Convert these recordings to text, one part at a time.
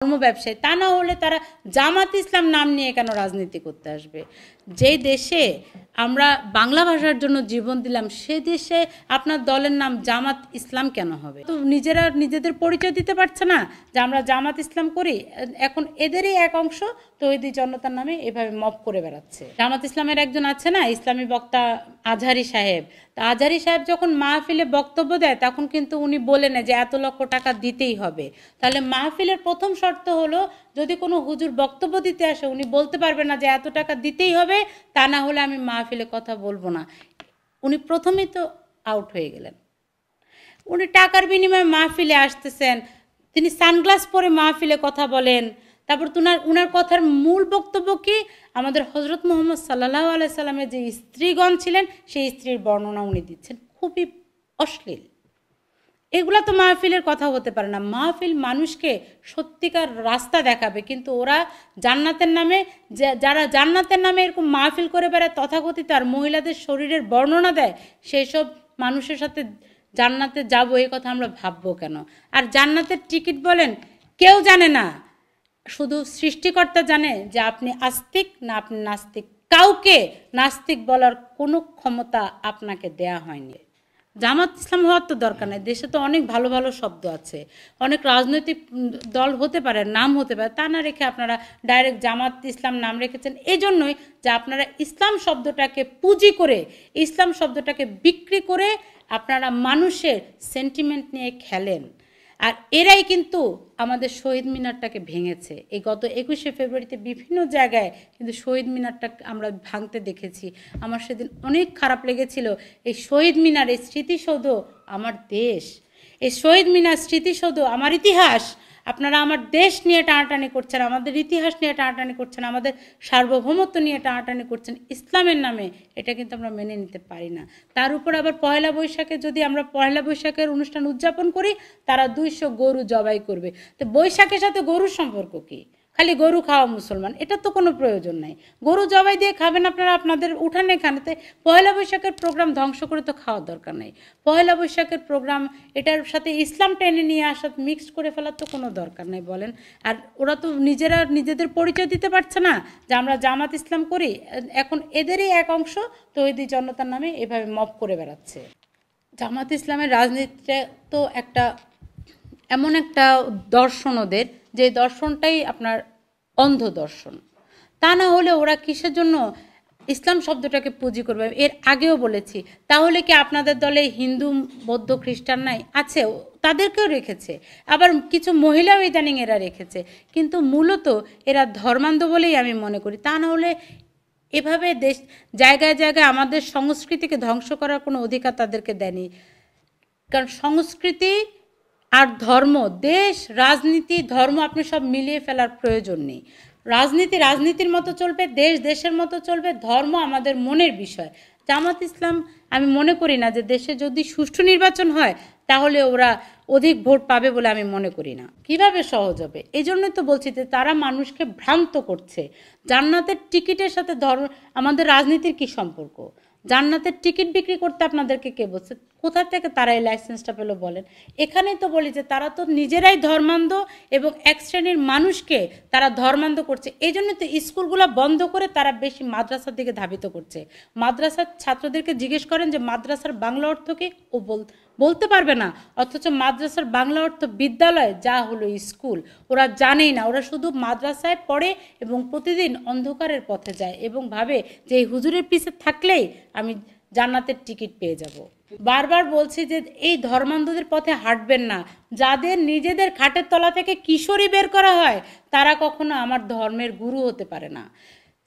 ধর্ম ব্যবসায়ী, তা না হলে তারা জামাত ইসলাম নাম নিয়ে কেন রাজনীতি করতে আসবে? যেই দেশে আমরা বাংলা ভাষার জন্য জীবন দিলাম সে দেশে আপনার দলের নাম জামাত ইসলাম কেন হবে? তো নিজেরা নিজেদের পরিচয় দিতে পারছে না যে আমরা জামাত ইসলাম করি। এখন এদেরই এক অংশ তৌহিদি জনতার নামে এভাবে মপ করে বেড়াচ্ছে। জামাত ইসলামের একজন আছে না ইসলামী বক্তা আজহারি সাহেব, তা আজহারি সাহেব যখন মাহফিলে বক্তব্য দেয় তখন কিন্তু উনি বলে না যে এত লক্ষ টাকা দিতেই হবে। তাহলে মাহফিলের প্রথম শর্ত হলো যদি কোনো হুজুর বক্তব্য দিতে আসে উনি বলতে পারবে না যে এত টাকা দিতেই হবে, তা না হলে আমি মাহফিলে কথা বলবো না। উনি প্রথমেই তো আউট হয়ে গেলেন। উনি টাকার বিনিময়ে মাহফিলে আসতেছেন, তিনি সানগ্লাস পরে মাহফিলে কথা বলেন। তারপর উনার কথার মূল বক্তব্য কি? আমাদের হজরত মুহাম্মদ সাল্লাল্লাহু আলাইহি সাল্লামের যে স্ত্রীগণ ছিলেন সেই স্ত্রীর বর্ণনা উনি দিচ্ছেন, খুবই অশ্লীল। এগুলা তো মাহফিলের কথা হতে পারে না। মাহফিল মানুষকে সত্যিকার রাস্তা দেখাবে, কিন্তু ওরা জান্নাতের নামে যারা জান্নাতের নামে এরকম মাহফিল করে বেড়ায় তথাকথিত আর মহিলাদের শরীরের বর্ণনা দেয়, সেই সব মানুষের সাথে জান্নাতে যাবো এই কথা আমরা ভাববো কেন? আর জান্নাতের টিকিট বলেন কেউ জানে না, শুধু সৃষ্টিকর্তা জানে যে আপনি আস্তিক না আপনি নাস্তিক। কাউকে নাস্তিক বলার কোনো ক্ষমতা আপনাকে দেয়া হয়নি। জামাত ইসলাম হওয়ার তো দরকার নেই, দেশে তো অনেক ভালো ভালো শব্দ আছে, অনেক রাজনৈতিক দল হতে পারে, নাম হতে পারে, তা না রেখে আপনারা ডাইরেক্ট জামাত ইসলাম নাম রেখেছেন এই জন্যই যে আপনারা ইসলাম শব্দটাকে পুঁজি করে, ইসলাম শব্দটাকে বিক্রি করে আপনারা মানুষের সেন্টিমেন্ট নিয়ে খেলেন। আর এরাই কিন্তু আমাদের শহীদ মিনারটাকে ভেঙেছে। এই গত 21শে ফেব্রুয়ারিতে বিভিন্ন জায়গায় কিন্তু শহীদ মিনারটা আমরা ভাঙতে দেখেছি। আমার সেদিন অনেক খারাপ লেগেছিল। এই শহীদ মিনার, এই স্মৃতিসৌধ আমার দেশ, এই শহীদ মিনার স্মৃতিসৌধ আমার ইতিহাস। আপনারা আমার দেশ নিয়ে টানাটানি করছেন, আমাদের ইতিহাস নিয়ে টানাটানি করছেন, আমাদের সার্বভৌমত্ব নিয়ে টানাটানি করছেন ইসলামের নামে। এটা কিন্তু আমরা মেনে নিতে পারি না। তার উপর আবার পয়লা বৈশাখে যদি আমরা পয়লা বৈশাখের অনুষ্ঠান উদযাপন করি, তারা 200 গরু জবাই করবে। তো বৈশাখের সাথে গরুর সম্পর্ক কি? খালি গরু খাওয়া মুসলমান, এটা তো কোনো প্রয়োজন নাই। গরু জবাই দিয়ে খাবেন আপনারা আপনাদের উঠানে খানেতে। পয়লা বৈশাখের প্রোগ্রাম ধ্বংস করে তো খাওয়ার দরকার নেই। পয়লা বৈশাখের প্রোগ্রাম এটার সাথে ইসলাম টেনে নিয়ে আসার মিক্সড করে ফেলার তো কোনো দরকার নেই বলেন। আর ওরা তো নিজেরা নিজেদের পরিচয় দিতে পারছে না যে আমরা জামাত ইসলাম করি। এখন এদেরই এক অংশ তৌহিদি জনতার নামে এভাবে মপ করে বেড়াচ্ছে। জামাত ইসলামের রাজনীতিটা তো একটা এমন একটা দর্শন ওদের, যে দর্শনটাই আপনার অন্ধ দর্শন। তা না হলে ওরা কিসের জন্য ইসলাম শব্দটাকে পুঁজি করবে? এর আগেও বলেছি, তাহলে কি আপনাদের দলে হিন্দু বৌদ্ধ খ্রিস্টান নাই? আছে, তাদেরকেও রেখেছে, আবার কিছু মহিলাও ইদানিং এরা রেখেছে, কিন্তু মূলত এরা ধর্মান্ধ বলেই আমি মনে করি। তা না হলে এভাবে দেশ জায়গায় জায়গায় আমাদের সংস্কৃতিকে ধ্বংস করার কোনো অধিকার তাদেরকে দেয়নি। কারণ সংস্কৃতি আর ধর্ম, দেশ, রাজনীতি, ধর্ম আপনি সব মিলিয়ে ফেলার প্রয়োজন নেই। রাজনীতি রাজনীতির মতো চলবে, দেশ দেশের মতো চলবে, ধর্ম আমাদের মনের বিষয়। জামাত ইসলাম আমি মনে করি না যে দেশে যদি সুষ্ঠু নির্বাচন হয় তাহলে ওরা অধিক ভোট পাবে বলে আমি মনে করি না। কিভাবে সহজ হবে? এই জন্যই তো বলছি যে তারা মানুষকে ভ্রান্ত করছে। জান্নাতের টিকিটের সাথে আমাদের রাজনীতির কি সম্পর্ক? জান্নাতের টিকিট বিক্রি করতে আপনাদেরকে কে বলছে? কোথা থেকে তারা এই লাইসেন্সটা পেলো বলেন? এখানেই তো বলি যে তারা তো নিজেরাই ধর্মান্ধ এবং এক শ্রেণীর মানুষকে তারা ধর্মান্ধ করছে। এই জন্য তো স্কুলগুলো বন্ধ করে তারা বেশি মাদ্রাসার দিকে ধাবিত করছে। মাদ্রাসার ছাত্রদেরকে জিজ্ঞেস করেন যে মাদ্রাসার বাংলা অর্থ কি, ও বলতে পারবে না। অথচ মাদ্রাসার বাংলা অর্থ বিদ্যালয়, যা হলো স্কুল, ওরা জানেই না। ওরা শুধু মাদ্রাসায় পড়ে এবং প্রতিদিন অন্ধকারের পথে যায় এবং ভাবে যে এই হুজুরের পিছে থাকলেই আমি জান্নাতের টিকিট পেয়ে যাব। বারবার বলছি যে এই ধর্মান্ধদের পথে হাঁটবেন না। যাদের নিজেদের খাটের তলা থেকে কিশোরী বের করা হয় তারা কখনো আমার ধর্মের গুরু হতে পারে না।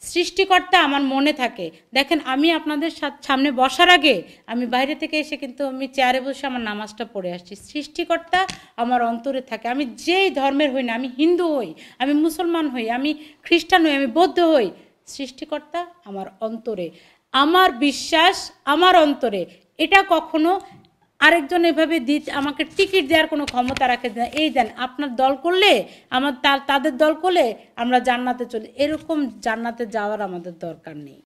সৃষ্টিকর্তা আমার মনে থাকে। দেখেন, আমি আপনাদের সামনে বসার আগে আমি বাইরে থেকে এসে কিন্তু আমি চেয়ারে বসে আমার নামাজটা পড়ে আসছি। সৃষ্টিকর্তা আমার অন্তরে থাকে। আমি যেই ধর্মের হই না, আমি হিন্দু হই, আমি মুসলমান হই, আমি খ্রিস্টান হই, আমি বৌদ্ধ হই, সৃষ্টিকর্তা আমার অন্তরে, আমার বিশ্বাস আমার অন্তরে। এটা কখনো আরেকজন এভাবে আমাকে টিকিট দেওয়ার কোনো ক্ষমতা রাখে না। এই দেন আপনার দল করলে তাদের দল করলে আমরা জান্নাতে চলি, এরকম জান্নাতে যাওয়ার আমাদের দরকার নেই।